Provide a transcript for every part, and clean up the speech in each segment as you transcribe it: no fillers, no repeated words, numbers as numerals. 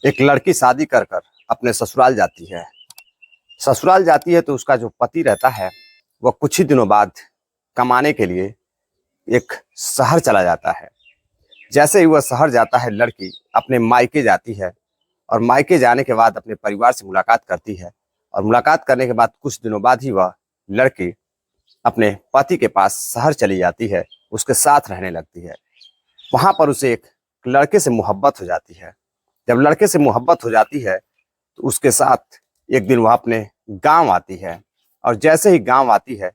एक लड़की शादी कर कर अपने ससुराल जाती है। ससुराल जाती है तो उसका जो पति रहता है वह कुछ ही दिनों बाद कमाने के लिए एक शहर चला जाता है। जैसे ही वह शहर जाता है, लड़की अपने मायके जाती है और मायके जाने के बाद अपने परिवार से मुलाकात करती है। और मुलाकात करने के बाद कुछ दिनों बाद ही वह लड़की अपने पति के पास शहर चली जाती है, उसके साथ रहने लगती है। वहां पर उसे एक लड़के से मोहब्बत हो जाती है। जब लड़के से मोहब्बत हो जाती है तो उसके साथ एक दिन वह अपने गांव आती है। और जैसे ही गांव आती है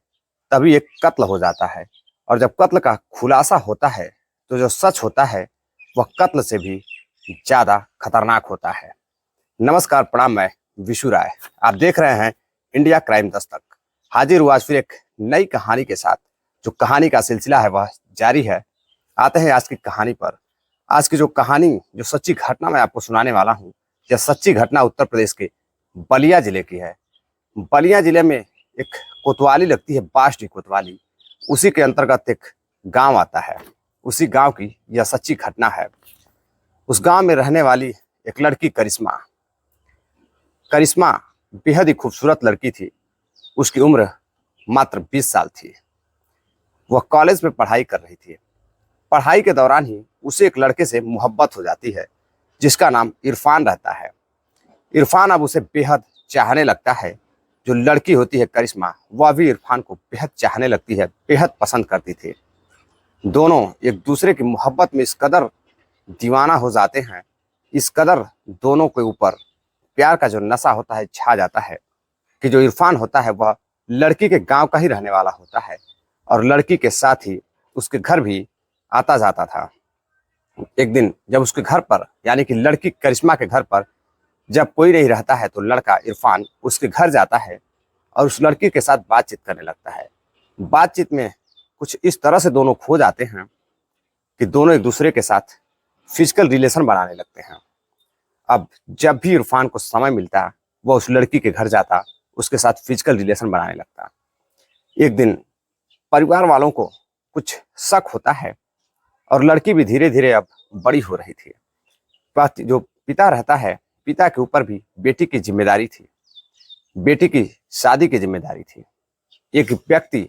तभी एक कत्ल हो जाता है। और जब कत्ल का खुलासा होता है तो जो सच होता है वह कत्ल से भी ज्यादा खतरनाक होता है। नमस्कार, प्रणाम। मैं विशु राय, आप देख रहे हैं इंडिया क्राइम दस्तक। हाजिर हुआ आज फिर एक नई कहानी के साथ। जो कहानी का सिलसिला है वह जारी है। आते हैं आज की कहानी पर। आज की जो कहानी, जो सच्ची घटना मैं आपको सुनाने वाला हूँ, यह सच्ची घटना उत्तर प्रदेश के बलिया जिले की है। बलिया जिले में एक कोतवाली लगती है, बाष्टी कोतवाली। उसी के अंतर्गत एक गांव आता है। उसी गांव की यह सच्ची घटना है। उस गांव में रहने वाली एक लड़की करिश्मा करिश्मा बेहद ही खूबसूरत लड़की थी। उसकी उम्र मात्र 20 साल थी। वह कॉलेज में पढ़ाई कर रही थी। पढ़ाई के दौरान ही उसे एक लड़के से मोहब्बत हो जाती है जिसका नाम इरफान रहता है। इरफान अब उसे बेहद चाहने लगता है। जो लड़की होती है करिश्मा, वह भी इरफान को बेहद चाहने लगती है, बेहद पसंद करती थी। दोनों एक दूसरे की मोहब्बत में इस कदर दीवाना हो जाते हैं, इस कदर दोनों के ऊपर प्यार का जो नशा होता है छा जाता है कि जो इरफान होता है वह लड़की के गांव का ही रहने वाला होता है और लड़की के साथ ही उसके घर भी आता जाता था। एक दिन जब उसके घर पर, यानी कि लड़की करिश्मा के घर पर जब कोई नहीं रहता है तो लड़का इरफान उसके घर जाता है और उस लड़की के साथ बातचीत करने लगता है। बातचीत में कुछ इस तरह से दोनों खो जाते हैं कि दोनों एक दूसरे के साथ फिजिकल रिलेशन बनाने लगते हैं। अब जब भी इरफान को समय मिलता वह उस लड़की के घर जाता, उसके साथ फिजिकल रिलेशन बनाने लगता। एक दिन परिवार वालों को कुछ शक होता है और लड़की भी धीरे धीरे अब बड़ी हो रही थी। जो पिता रहता है, पिता के ऊपर भी बेटी की जिम्मेदारी थी, बेटी की शादी की जिम्मेदारी थी। एक व्यक्ति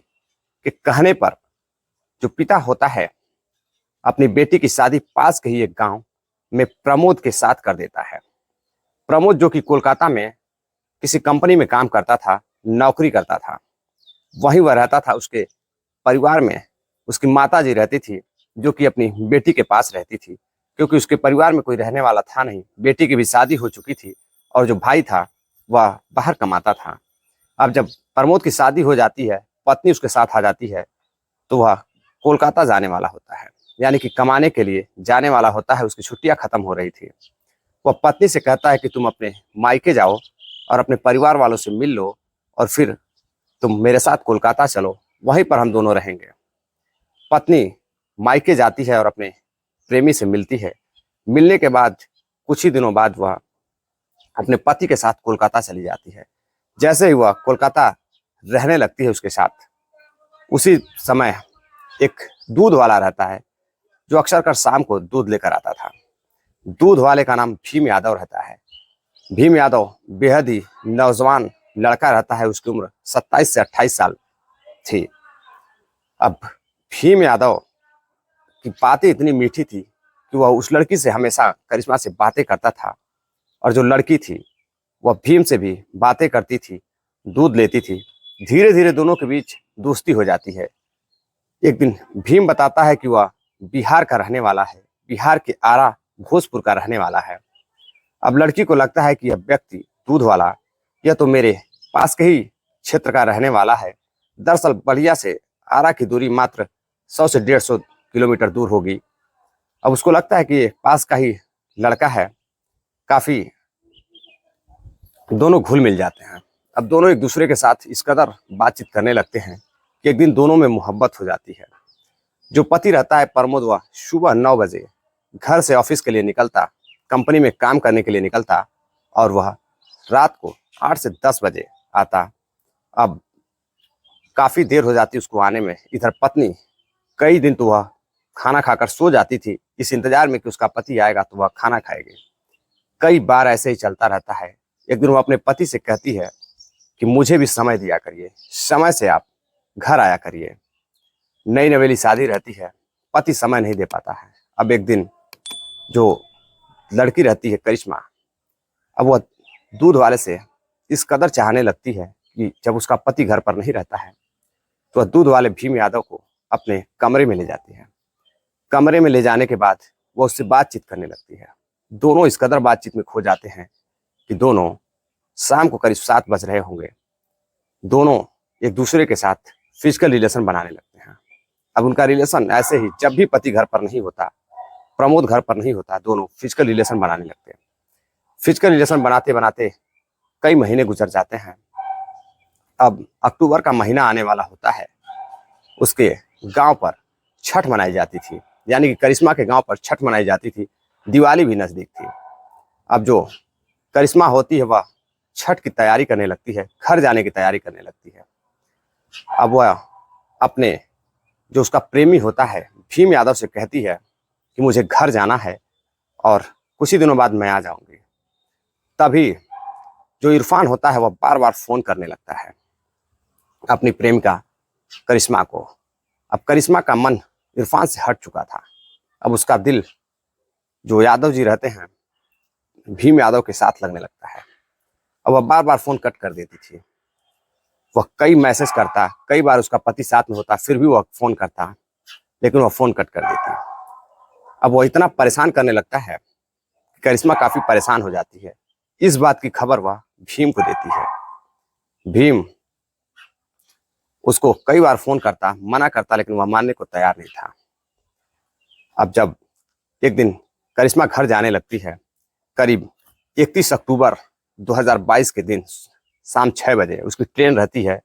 के कहने पर जो पिता होता है अपनी बेटी की शादी पास के ही एक गांव में प्रमोद के साथ कर देता है। प्रमोद जो कि कोलकाता में किसी कंपनी में काम करता था, नौकरी करता था, वहीं वह रहता था। उसके परिवार में उसकी माता जी रहती थी जो कि अपनी बेटी के पास रहती थी, क्योंकि उसके परिवार में कोई रहने वाला था नहीं। बेटी की भी शादी हो चुकी थी और जो भाई था वह बाहर कमाता था। अब जब प्रमोद की शादी हो जाती है, पत्नी उसके साथ आ जाती है, तो वह कोलकाता जाने वाला होता है, यानी कि कमाने के लिए जाने वाला होता है। उसकी छुट्टियां खत्म हो रही थी। वह पत्नी से कहता है कि तुम अपने मायके जाओ और अपने परिवार वालों से मिल लो और फिर तुम मेरे साथ कोलकाता चलो, वहीं पर हम दोनों रहेंगे। पत्नी मायके जाती है और अपने प्रेमी से मिलती है। मिलने के बाद कुछ ही दिनों बाद वह अपने पति के साथ कोलकाता चली जाती है। जैसे ही वह कोलकाता रहने लगती है उसके साथ, उसी समय एक दूध वाला रहता है जो अक्सर कर शाम को दूध लेकर आता था। दूध वाले का नाम भीम यादव रहता है। भीम यादव बेहद ही नौजवान लड़का रहता है। उसकी उम्र 27 से 28 साल थी। अब भीम यादव की बातें इतनी मीठी थी कि वह उस लड़की से हमेशा करिश्मा से बातें करता था और जो लड़की थी वह भीम से भी बातें करती थी, दूध लेती थी। धीरे धीरे दोनों के बीच दोस्ती हो जाती है। एक दिन भीम बताता है कि वह बिहार का रहने वाला है, बिहार के आरा भोजपुर का रहने वाला है। अब लड़की को लगता है कि यह व्यक्ति दूध वाला, यह तो मेरे पास के ही क्षेत्र का रहने वाला है। दरअसल बलिया से आरा की दूरी मात्र 100 से 150 किलोमीटर दूर होगी। अब उसको लगता है कि ये पास का ही लड़का है। काफी दोनों घुल मिल जाते हैं। अब दोनों एक दूसरे के साथ इस कदर बातचीत करने लगते हैं कि एक दिन दोनों में मोहब्बत हो जाती है। जो पति रहता है प्रमोद, वह सुबह 9 बजे घर से ऑफिस के लिए निकलता, कंपनी में काम करने के लिए निकलता और वह रात को 8 से 10 बजे आता। अब काफी देर हो जाती उसको आने में। इधर पत्नी कई दिन तो वह खाना खाकर सो जाती थी, इस इंतजार में कि उसका पति आएगा तो वह खाना खाएगी। कई बार ऐसे ही चलता रहता है। एक दिन वो अपने पति से कहती है कि मुझे भी समय दिया करिए, समय से आप घर आया करिए। नई नवेली शादी रहती है, पति समय नहीं दे पाता है। अब एक दिन जो लड़की रहती है करिश्मा, अब वह दूध वाले से इस कदर चाहने लगती है कि जब उसका पति घर पर नहीं रहता है तो वह दूध वाले भीम यादव को अपने कमरे में ले जाती है। कमरे में ले जाने के बाद वह उससे बातचीत करने लगती है। दोनों इस कदर बातचीत में खो जाते हैं कि दोनों, शाम को करीब 7 बज रहे होंगे, दोनों एक दूसरे के साथ फिजिकल रिलेशन बनाने लगते हैं। अब उनका रिलेशन ऐसे ही, जब भी पति घर पर नहीं होता, प्रमोद घर पर नहीं होता, दोनों फिजिकल रिलेशन बनाने लगते हैं। फिजिकल रिलेशन बनाते बनाते कई महीने गुजर जाते हैं। अब अक्टूबर का महीना आने वाला होता है। उसके गांव पर छठ मनाई जाती थी, यानी कि करिश्मा के गांव पर छठ मनाई जाती थी। दिवाली भी नजदीक थी। अब जो करिश्मा होती है वह छठ की तैयारी करने लगती है, घर जाने की तैयारी करने लगती है। अब वह अपने जो उसका प्रेमी होता है भीम यादव से कहती है कि मुझे घर जाना है और कुछ ही दिनों बाद मैं आ जाऊंगी। तभी जो इरफान होता है वह बार बार फोन करने लगता है अपनी प्रेमिका करिश्मा को। अब करिश्मा का मन इरफान से हट चुका था। अब उसका दिल जो यादव जी रहते हैं भीम यादव के साथ लगने लगता है। अब वह बार बार फोन कट कर देती थी। वह कई मैसेज करता, कई बार उसका पति साथ में होता, फिर भी वह फोन करता, लेकिन वह फोन कट कर देती। अब वह इतना परेशान करने लगता है कि करिश्मा काफी परेशान हो जाती है। इस बात की खबर वह भीम को देती है। भीम उसको कई बार फोन करता, मना करता, लेकिन वह मानने को तैयार नहीं था। अब जब एक दिन करिश्मा घर जाने लगती है, करीब 31 अक्टूबर 2022 के दिन शाम 6 बजे उसकी ट्रेन रहती है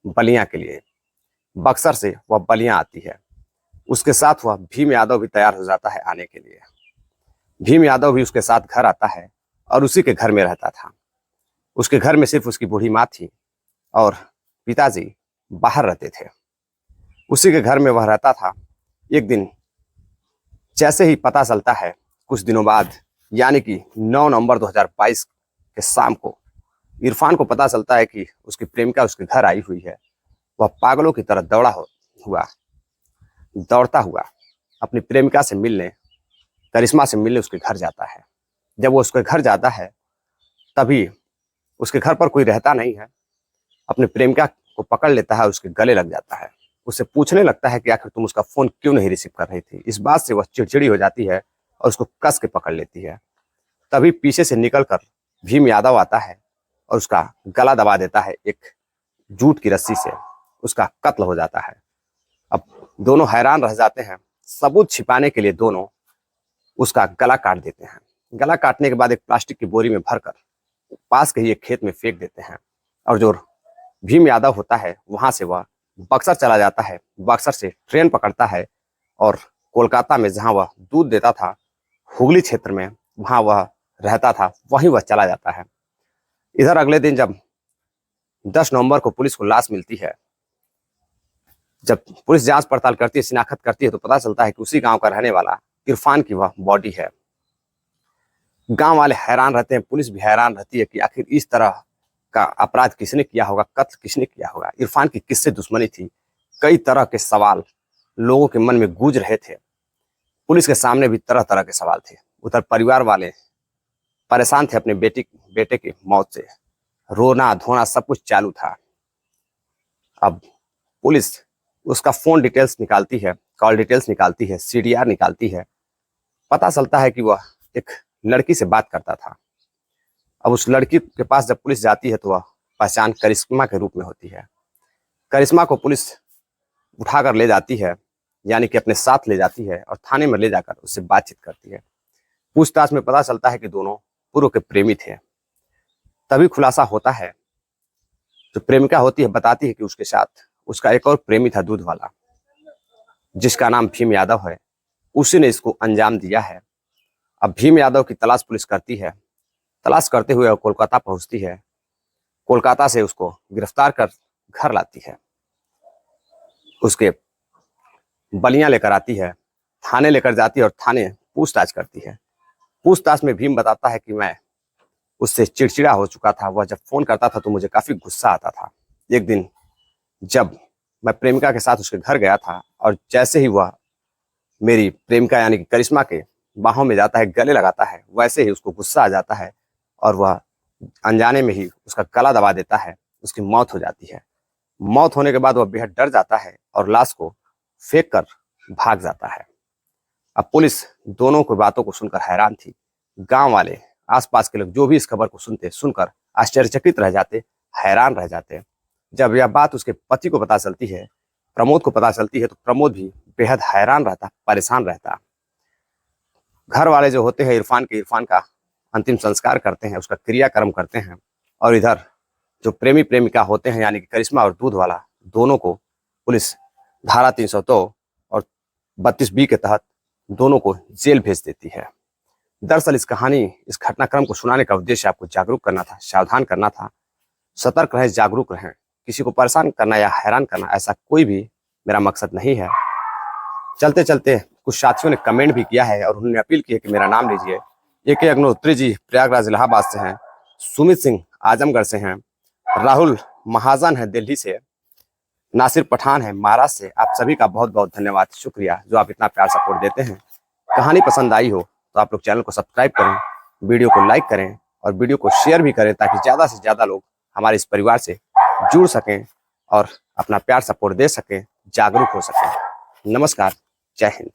बलिया के लिए। बक्सर से वह बलिया आती है। उसके साथ वह भीम यादव भी तैयार हो जाता है आने के लिए। भीम यादव भी उसके साथ घर आता है और उसी के घर में रहता था। उसके घर में सिर्फ उसकी बूढ़ी माँ थी और पिताजी बाहर रहते थे। उसी के घर में वह रहता था। एक दिन जैसे ही पता चलता है, कुछ दिनों बाद, यानी कि 9 नवंबर 2022 के शाम को इरफान को पता चलता है कि उसकी प्रेमिका उसके घर आई हुई है। वह पागलों की तरह दौड़ता हुआ अपनी प्रेमिका से मिलने, करिश्मा से मिलने उसके घर जाता है। जब वो उसके घर जाता है तभी उसके घर पर कोई रहता नहीं है। अपनी प्रेमिका को पकड़ लेता है, उसके गले लग जाता है। उससे पूछने लगता है कि आखिर तुम उसका फोन क्यों नहीं रिसीव कर रही थी। इस बात से वह चिड़चिड़ी हो जाती है और उसको कस के पकड़ लेती है। तभी पीछे से निकलकर भीम यादव आता है और उसका गला दबा देता है। एक जूट की रस्सी से उसका कत्ल हो जाता है। अब दोनों हैरान रह जाते हैं। सबूत छिपाने के लिए दोनों उसका गला काट देते हैं। गला काटने के बाद एक प्लास्टिक की बोरी में भरकर पास के ही एक खेत में फेंक देते हैं। और जो भीम यादव होता है वहां से वह बक्सर चला जाता है। बक्सर से ट्रेन पकड़ता है और कोलकाता में जहां वह दूध देता था, हुगली क्षेत्र में, वहां वह रहता था, वहीं वह चला जाता है। इधर अगले दिन जब 10 नवंबर को पुलिस को लाश मिलती है, जब पुलिस जांच पड़ताल करती है, शिनाख्त करती है, तो पता चलता है कि उसी गांव का रहने वाला इरफान की वह बॉडी है। गांव वाले हैरान रहते हैं, पुलिस भी हैरान रहती है कि आखिर इस तरह का अपराध किसने किया होगा, कत्ल किसने किया होगा। इरफान की किससे दुश्मनी थी। कई तरह के सवाल लोगों के मन में गूंज रहे थे। पुलिस के सामने भी तरह तरह के सवाल थे। उधर परिवार वाले परेशान थे अपने बेटे की मौत से। रोना धोना सब कुछ चालू था। अब पुलिस उसका फोन डिटेल्स निकालती है, कॉल डिटेल्स निकालती है, CDR निकालती है। पता चलता है कि वह एक लड़की से बात करता था। अब उस लड़की के पास जब पुलिस जाती है तो वह पहचान करिश्मा के रूप में होती है। करिश्मा को पुलिस उठाकर ले जाती है, यानी कि अपने साथ ले जाती है और थाने में ले जाकर उससे बातचीत करती है। पूछताछ में पता चलता है कि दोनों पूर्व के प्रेमी थे। तभी खुलासा होता है, जो प्रेमिका होती है बताती है कि उसके साथ उसका एक और प्रेमी था दूध वाला, जिसका नाम भीम यादव है। उसी ने इसको अंजाम दिया है। अब भीम यादव की तलाश पुलिस करती है। तलाश करते हुए वो कोलकाता पहुंचती है। कोलकाता से उसको गिरफ्तार कर घर लाती है। उसके बलियां लेकर आती है, थाने लेकर जाती है और थाने पूछताछ करती है। पूछताछ में भीम बताता है कि मैं उससे चिड़चिड़ा हो चुका था। वह जब फोन करता था तो मुझे काफी गुस्सा आता था। एक दिन जब मैं प्रेमिका के साथ उसके घर गया था और जैसे ही वह मेरी प्रेमिका यानी कि करिश्मा के बाहों में जाता है, गले लगाता है, वैसे ही उसको गुस्सा आ जाता है और वह अनजाने में ही उसका गला दबा देता है। उसकी मौत हो जाती है। मौत होने के बाद वह बेहद डर जाता है और लाश को फेंक कर भाग जाता है। अब पुलिस दोनों की बातों को सुनकर हैरान थी। गांव वाले, आसपास के लोग जो भी इस खबर को सुनकर आश्चर्यचकित रह जाते, हैरान रह जाते। जब यह बात उसके पति को पता चलती है, प्रमोद को पता चलती है, तो प्रमोद भी बेहद हैरान रहता, परेशान रहता। घर वाले जो होते हैं इरफान का अंतिम संस्कार करते हैं, उसका क्रियाक्रम करते हैं। और इधर जो प्रेमी प्रेमिका होते हैं यानी कि करिश्मा और दूध वाला, दोनों को पुलिस धारा 302 और 32B के तहत दोनों को जेल भेज देती है। दरअसल इस घटनाक्रम को सुनाने का उद्देश्य आपको जागरूक करना था, सावधान करना था। सतर्क रहें, जागरूक रहें। किसी को परेशान करना या हैरान करना, ऐसा कोई भी मेरा मकसद नहीं है। चलते चलते कुछ साथियों ने कमेंट भी किया है और उन्होंने अपील की है कि मेरा नाम लीजिए। AK अग्निहोत्री जी प्रयागराज इलाहाबाद से हैं, सुमित सिंह आजमगढ़ से हैं, राहुल महाजन है दिल्ली से, नासिर पठान है महाराष्ट्र से। आप सभी का बहुत बहुत धन्यवाद, शुक्रिया जो आप इतना प्यार सपोर्ट देते हैं। कहानी पसंद आई हो तो आप लोग चैनल को सब्सक्राइब करें, वीडियो को लाइक करें और वीडियो को शेयर भी करें, ताकि ज़्यादा से ज़्यादा लोग हमारे इस परिवार से जुड़ सकें और अपना प्यार सपोर्ट दे सकें, जागरूक हो सकें। नमस्कार, जय हिंद।